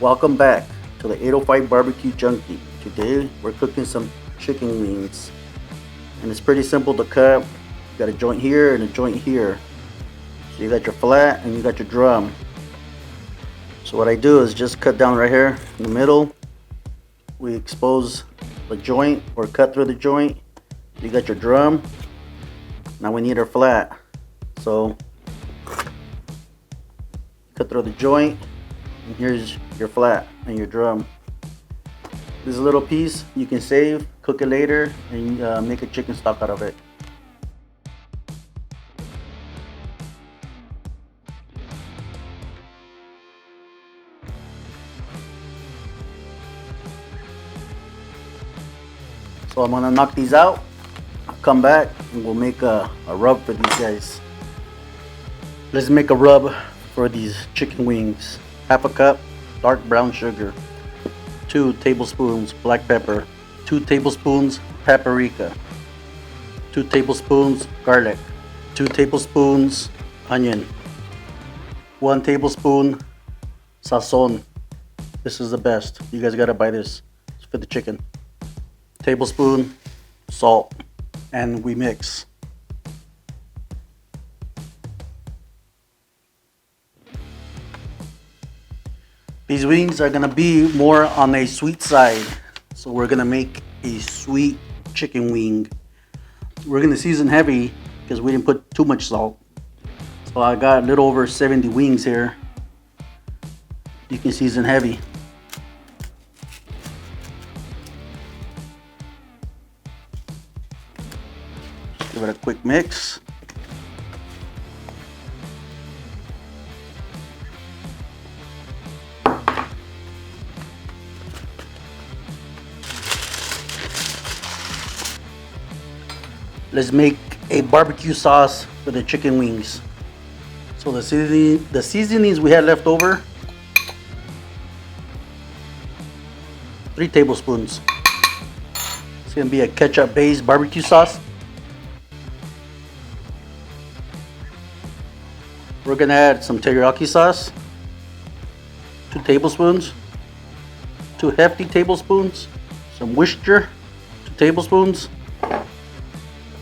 Welcome back to the 805 Barbecue Junkie. Today we're cooking some chicken wings, and it's pretty simple to cut. You got a joint here and a joint here. So you got your flat and you got your drum. So what I do is just cut down right here in the middle. We expose the joint or cut through the joint. You got your drum. Now we need our flat. So cut through the joint, and here's your flat and your drum. This little piece you can save, cook it later, and make a chicken stock out of it. So I'm gonna knock these out. I'll come back and we'll make a rub for these guys. Let's make a rub for these chicken wings. Half a cup dark brown sugar, 2 tablespoons black pepper, 2 tablespoons paprika, 2 tablespoons garlic, 2 tablespoons onion, 1 tablespoon sazon. This is the best. You guys gotta buy this. It's for the chicken. Tablespoon salt, and we mix. These wings are gonna be more on a sweet side, so we're gonna make a sweet chicken wing. We're gonna season heavy because we didn't put too much salt. So I got a little over 70 wings here. You can season heavy. Give it a quick mix. Let's make a barbecue sauce for the chicken wings. So the seasonings we had left over, 3 tablespoons. It's gonna be a ketchup based barbecue sauce. We're gonna add some teriyaki sauce, 2 tablespoons, 2 hefty tablespoons, some Worcester, 2 tablespoons,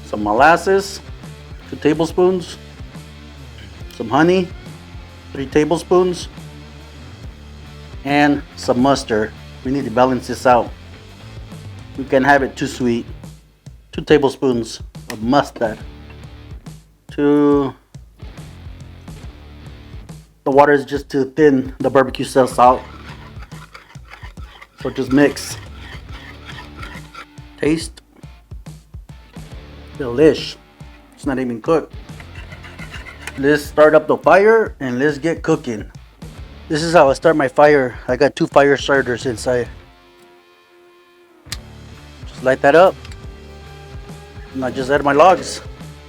some molasses, 2 tablespoons, some honey, 3 tablespoons, and some mustard. We need to balance this out. We can't have it too sweet. 2 tablespoons of mustard. The water is just to thin the barbecue sauce out. So just mix. Taste. Delish. It's not even cooked. Let's start up the fire and let's get cooking. This is how I start my fire. I got 2 fire starters inside. Just light that up. And I just add my logs.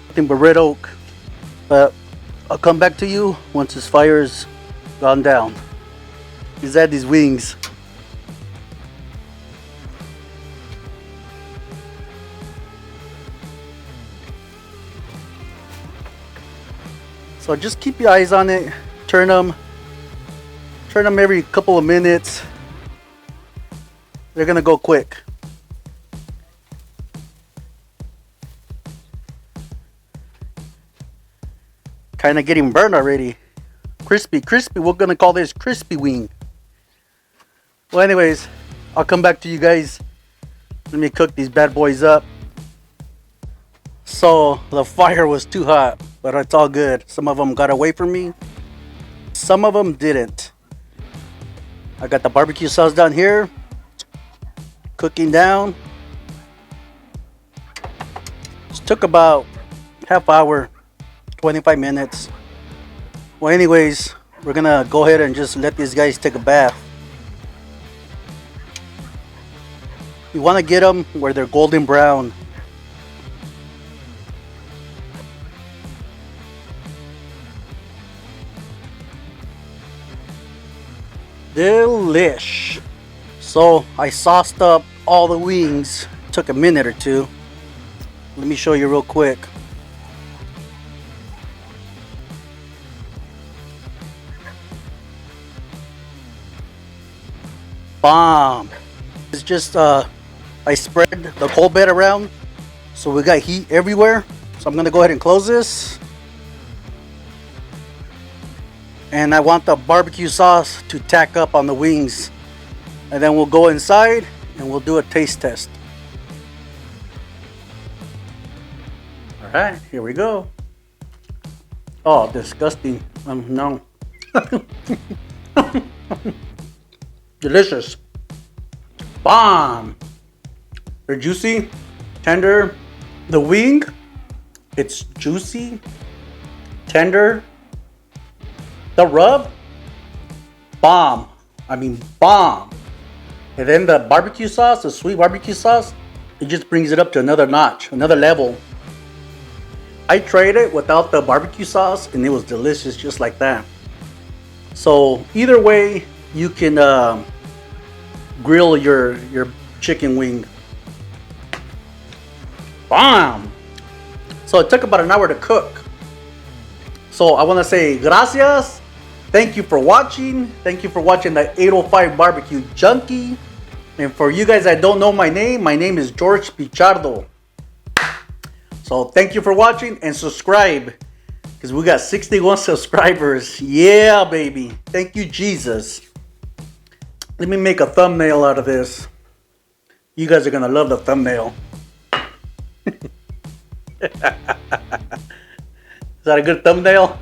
Nothing but red oak. But I'll come back to you once this fire's gone down. Let's add these wings. So just keep your eyes on it. Turn them every couple of minutes. They're gonna go quick. Kind of getting burned already. Crispy. We're gonna call this crispy wing. Well, anyways, I'll come back to you guys. Let me cook these bad boys up. So the fire was too hot, but it's all good. Some of them got away from me. Some of them didn't. I got the barbecue sauce down here, cooking down. This took about half hour. 25 minutes. Well, anyways, we're gonna go ahead and just let these guys take a bath. You want to get them where they're golden brown. Delish. So I sauced up all the wings. Took a minute or two. Let me show you real quick. bomb. It's just I spread the cold bed around, so we got heat everywhere. So I'm gonna go ahead and close this. And I want the barbecue sauce to tack up on the wings. And then we'll go inside and we'll do a taste test. Alright, here we go. Oh, disgusting. No. Delicious. Bomb. They're juicy, tender. The wing, it's juicy, tender. The rub, bomb. I mean, bomb. And then the barbecue sauce, the sweet barbecue sauce, it just brings it up to another notch, another level. I tried it without the barbecue sauce and it was delicious just like that. So either way, you can grill your chicken wing. Bomb. So it took about an hour to cook. So I want to say gracias. Thank you for watching. Thank you for watching the 805 Barbecue Junkie. And for you guys that don't know my name is George Pichardo. So thank you for watching and subscribe, because we got 61 subscribers. Yeah, baby. Thank you, Jesus. Let me make a thumbnail out of this. You guys are going to love the thumbnail. Is that a good thumbnail?